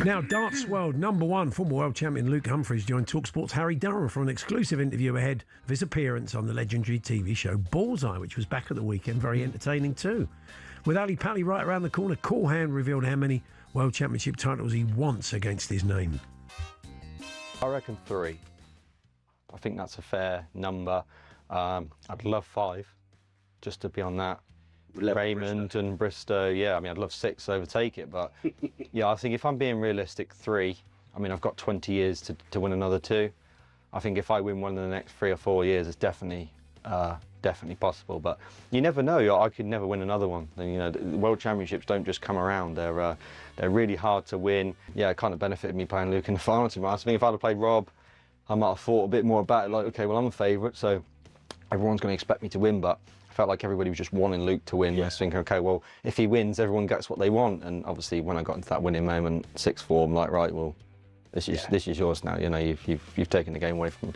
Now, darts world #1 former world champion Luke Humphries joined talkSPORT's Harry Durham for an exclusive interview ahead of his appearance on the legendary TV show Bullseye, which was back at the weekend. Very entertaining too. With Ali Pally right around the corner, Cool Hand revealed how many world championship titles he wants against his name. I reckon 3. I think that's a fair number. I'd love 5, just to be on that. Raymond and Bristow, yeah, I mean, I'd love 6 to overtake it, but yeah, I think if I'm being realistic, 3. I mean, I've got 20 years to win another 2. I think if I win one in the next 3 or 4 years, it's definitely possible, but you never know. I could never win another one. And, you know, the World Championships don't just come around. They're really hard to win. Yeah, it kind of benefited me playing Luke in the final, to be honest. I think if I'd have played Rob, I might have thought a bit more about it, like, okay, well, I'm a favourite, so everyone's going to expect me to win, but I felt like everybody was just wanting Luke to win. Yeah. I was thinking, okay, well, if he wins, everyone gets what they want. And obviously, when I got into that winning moment, 6-4, I'm like, right, well, this is yours now. You know, you've taken the game away from me.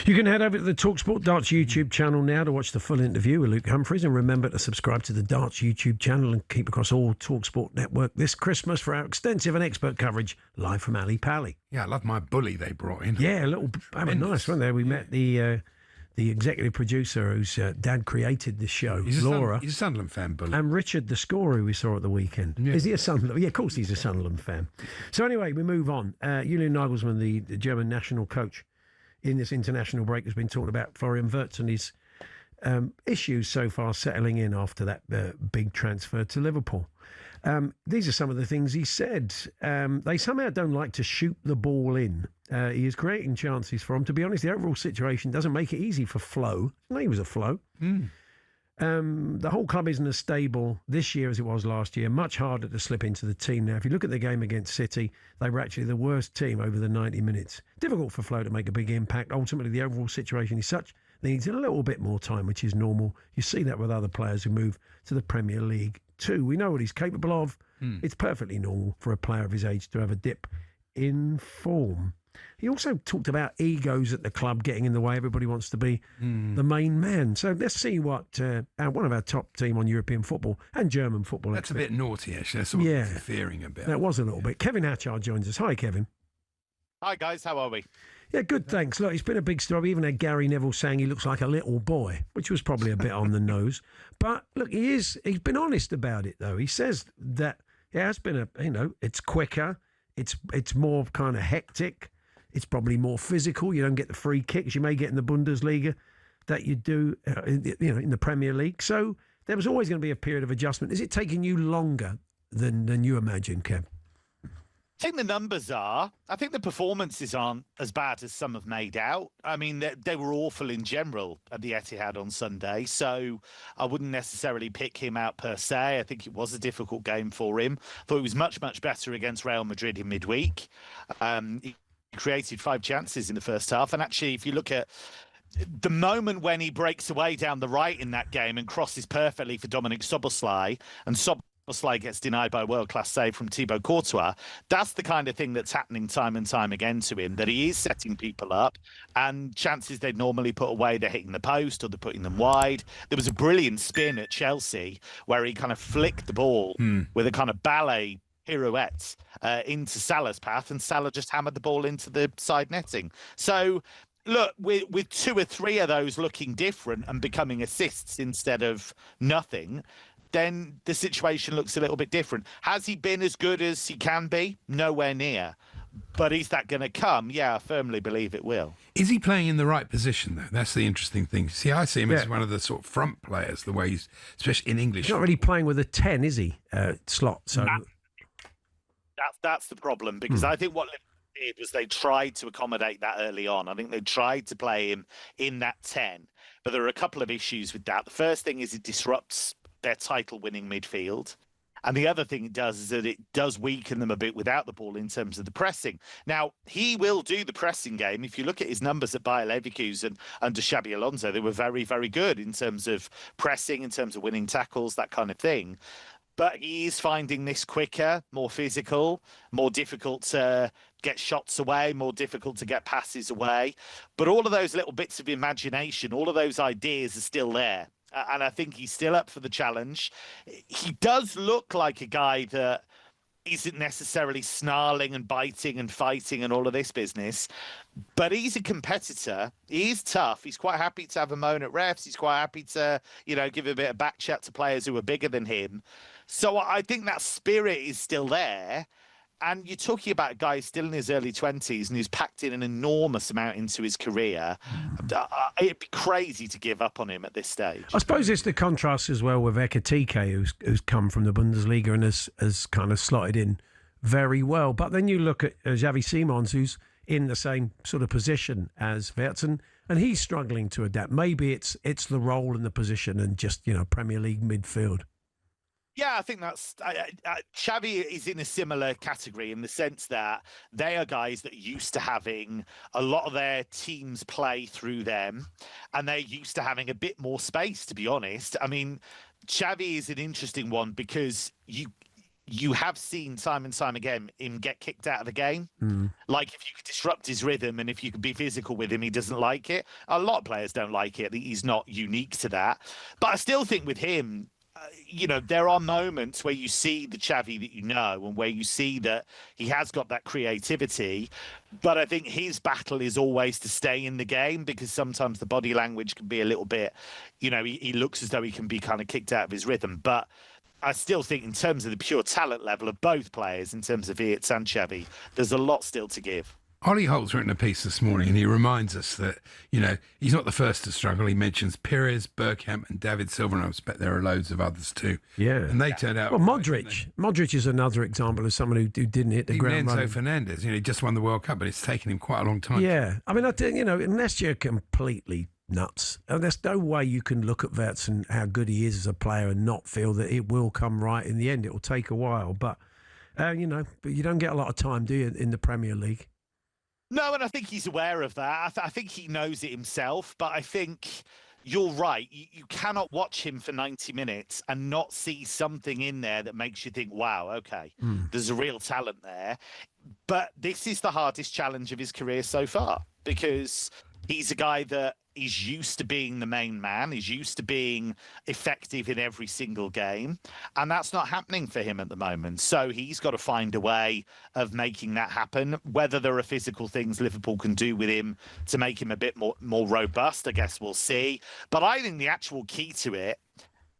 You can head over to the talkSPORT Darts YouTube channel now to watch the full interview with Luke Humphries, and remember to subscribe to the Darts YouTube channel and keep across all talkSPORT network this Christmas for our extensive and expert coverage live from Ali Pally. Yeah, I love my bully they brought in. Yeah, a little. They were nice, weren't they? We met the executive producer whose dad created the show, Laura. He's a Sunderland fan, bully. And Richard, the scorer we saw at the weekend. Yeah. Is he a Sunderland? Yeah, of course he's a Sunderland fan. So anyway, we move on. Julian Nagelsmann, the German national coach, in this international break has been talking about Florian Wirtz and his issues so far settling in after that big transfer to Liverpool. These are some of the things he said. They somehow don't like to shoot the ball in. He is creating chances for him. To be honest, the overall situation doesn't make it easy for Flo. No, he was a Flo. The whole club isn't as stable this year as it was last year. Much harder to slip into the team now. If you look at the game against City, they were actually the worst team over the 90 minutes. Difficult for Flo to make a big impact. Ultimately, the overall situation is such that he needs a little bit more time, which is normal. You see that with other players who move to the Premier League too. We know what he's capable of. It's perfectly normal for a player of his age to have a dip in form. He also talked about egos at the club getting in the way. Everybody wants to be the main man. So let's see what one of our top team on European football and German football. That's a bit naughty, actually. That's sort of interfering a bit. That was a little bit. Kevin Hatchard joins us. Hi, Kevin. Hi, guys. How are we? Yeah, good, thanks. Look, it's been a big story. We even had Gary Neville saying he looks like a little boy, which was probably a bit on the nose. But look, he's been honest about it, though. He says that it has been it's quicker, it's more kind of hectic, it's probably more physical. You don't get the free kicks you may get in the Bundesliga that you do, in the Premier League. So there was always going to be a period of adjustment. Is it taking you longer than you imagined, Kev? I think the numbers are. I think the performances aren't as bad as some have made out. I mean, they were awful in general at the Etihad on Sunday, so I wouldn't necessarily pick him out per se. I think it was a difficult game for him. Thought he was much, much better against Real Madrid in midweek. He created 5 chances in the first half. And actually, if you look at the moment when he breaks away down the right in that game and crosses perfectly for Dominic Szoboszlai, and Szoboszlai gets denied by a world-class save from Thibaut Courtois, that's the kind of thing that's happening time and time again to him, that he is setting people up, and chances they'd normally put away, they're hitting the post or they're putting them wide. There was a brilliant spin at Chelsea where he kind of flicked the ball with a kind of ballet pirouette into Salah's path, and Salah just hammered the ball into the side netting. So look, with 2 or 3 of those looking different and becoming assists instead of nothing, then the situation looks a little bit different. Has he been as good as he can be? Nowhere near. But is that going to come? Yeah, I firmly believe it will. Is he playing in the right position, though? That's the interesting thing. See, I see him as one of the sort of front players, the way he's, especially in English. He's not really playing with a 10, is he, slot? So That's the problem, because I think what Liverpool did was they tried to accommodate that early on. I think they tried to play him in that 10, but there are a couple of issues with that. The first thing is it disrupts their title-winning midfield. And the other thing it does is that it does weaken them a bit without the ball in terms of the pressing. Now, he will do the pressing game. If you look at his numbers at Bayer Leverkusen under Xabi Alonso, they were very, very good in terms of pressing, in terms of winning tackles, that kind of thing. But he's finding this quicker, more physical, more difficult to get shots away, more difficult to get passes away. But all of those little bits of imagination, all of those ideas are still there. And I think he's still up for the challenge. He does look like a guy that isn't necessarily snarling and biting and fighting and all of this business, but he's a competitor. He's tough. He's quite happy to have a moan at refs. He's quite happy to, give a bit of back chat to players who are bigger than him. So I think that spirit is still there. And you're talking about a guy still in his early 20s and who's packed in an enormous amount into his career. It'd be crazy to give up on him at this stage. I suppose it's the contrast as well with Ekitike, who's come from the Bundesliga and has kind of slotted in very well. But then you look at Xavi Simons, who's in the same sort of position as Wirtz, and he's struggling to adapt. Maybe it's the role and the position and just, Premier League midfield. Yeah, I think that's Xavi is in a similar category in the sense that they are guys that are used to having a lot of their teams play through them, and they're used to having a bit more space, to be honest. I mean, Xavi is an interesting one because you have seen time and time again him get kicked out of the game. Like, if you could disrupt his rhythm and if you could be physical with him, he doesn't like it. A lot of players don't like it. He's not unique to that. But I still think with him, there are moments where you see the Xavi that and where you see that he has got that creativity. But I think his battle is always to stay in the game, because sometimes the body language can be a little bit, he looks as though he can be kind of kicked out of his rhythm. But I still think in terms of the pure talent level of both players, in terms of Wirtz and Xavi, there's a lot still to give. Ollie Holt's written a piece this morning and he reminds us that, he's not the first to struggle. He mentions Pires, Bergkamp and David Silva, and I expect there are loads of others too. Yeah. And they turned out... Well, Modric. Modric is another example of someone who didn't hit the ground running. Enzo Fernandez, he just won the World Cup, but it's taken him quite a long time. Yeah. I mean, I think, unless you're completely nuts, there's no way you can look at Wirtz and how good he is as a player and not feel that it will come right in the end. It will take a while, but, but you don't get a lot of time, do you, in the Premier League? No, and I think he's aware of that. I think he knows it himself, but I think you're right. You cannot watch him for 90 minutes and not see something in there that makes you think, wow, okay, there's a real talent there. But this is the hardest challenge of his career so far, because he's a guy that is used to being the main man, is used to being effective in every single game, and that's not happening for him at the moment. So he's got to find a way of making that happen. Whether there are physical things Liverpool can do with him to make him a bit more robust, I guess we'll see. But I think the actual key to it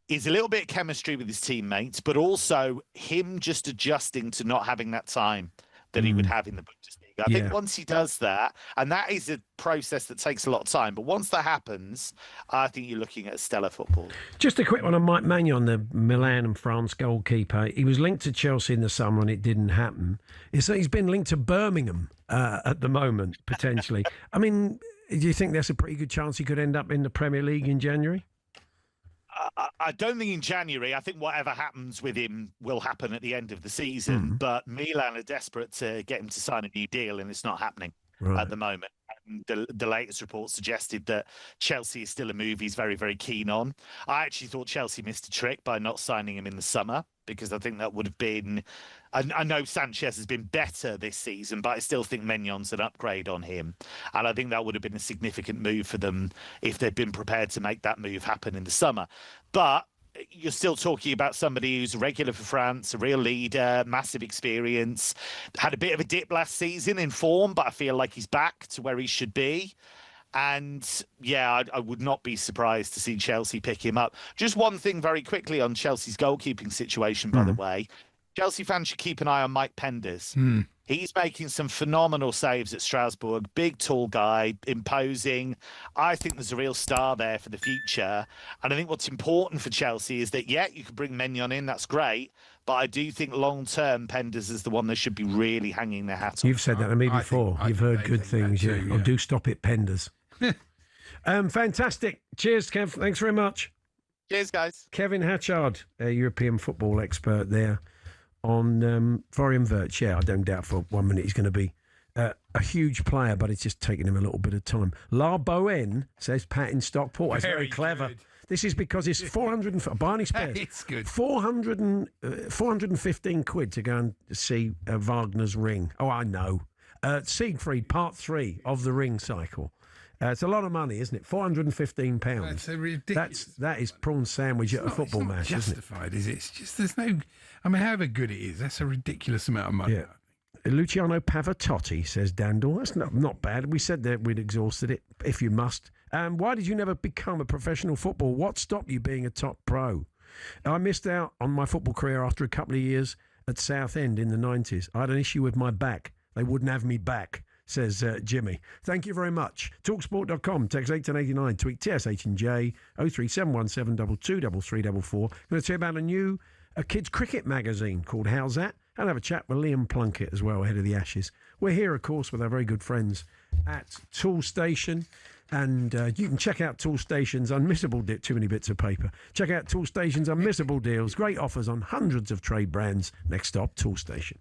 is a little bit of chemistry with his teammates, but also him just adjusting to not having that time that he would have in the Bundesliga. I think once he does that, and that is a process that takes a lot of time, but once that happens, I think you're looking at stellar football. Just a quick one on Mike Maignan, the Milan and France goalkeeper. He was linked to Chelsea in the summer and it didn't happen. He's been linked to Birmingham at the moment, potentially. I mean, do you think there's a pretty good chance he could end up in the Premier League in January? I don't think in January. I think whatever happens with him will happen at the end of the season. But Milan are desperate to get him to sign a new deal, and it's not happening at the moment. And the latest report suggested that Chelsea is still a move he's very, very keen on. I actually thought Chelsea missed a trick by not signing him in the summer, because I think that would have been... I know Sanchez has been better this season, but I still think Maignan's an upgrade on him. And I think that would have been a significant move for them if they'd been prepared to make that move happen in the summer. But you're still talking about somebody who's a regular for France, a real leader, massive experience, had a bit of a dip last season in form, but I feel like he's back to where he should be. And yeah, I would not be surprised to see Chelsea pick him up. Just one thing very quickly on Chelsea's goalkeeping situation, by the way. Chelsea fans should keep an eye on Mike Penders. He's making some phenomenal saves at Strasbourg. Big, tall guy, imposing. I think there's a real star there for the future. And I think what's important for Chelsea is that, you can bring Maignan in. That's great. But I do think long-term, Penders is the one they should be really hanging their hat on. You've said that to me before. You've heard good things, yeah. Oh, do stop it, Penders. Fantastic. Cheers, Kev. Thanks very much. Cheers, guys. Kevin Hatchard, a European football expert there on Florian Wirtz. Yeah, I don't doubt for 1 minute he's going to be a huge player, but it's just taking him a little bit of time. La Bohenne says Pat in Stockport. That's very clever. Good. This is because it's 400 Barney Spears. It's good. 415 quid to go and see Wagner's Ring. Oh, I know. Siegfried, part 3 of the Ring cycle. It's a lot of money, isn't it? £415. That's a ridiculous. That is prawn sandwich at a football match, isn't it? Justified, is it? It's just there's no. I mean, however good it is, that's a ridiculous amount of money. Yeah. Luciano Pavarotti, says Dandel. That's not bad. We said that we'd exhausted it, if you must. Why did you never become a professional footballer? What stopped you being a top pro? I missed out on my football career after a couple of years at Southend in the 90s. I had an issue with my back. They wouldn't have me back, says Jimmy. Thank you very much. Talksport.com, text 81089, tweet TSH and J, 03717 223344. I'm going to tell you about a kids' cricket magazine called How's That? And have a chat with Liam Plunkett as well ahead of the Ashes. We're here, of course, with our very good friends at Tool Station. And you can check out Tool Station's unmissable too many bits of paper. Check out Tool Station's unmissable deals. Great offers on hundreds of trade brands. Next stop, Tool Station.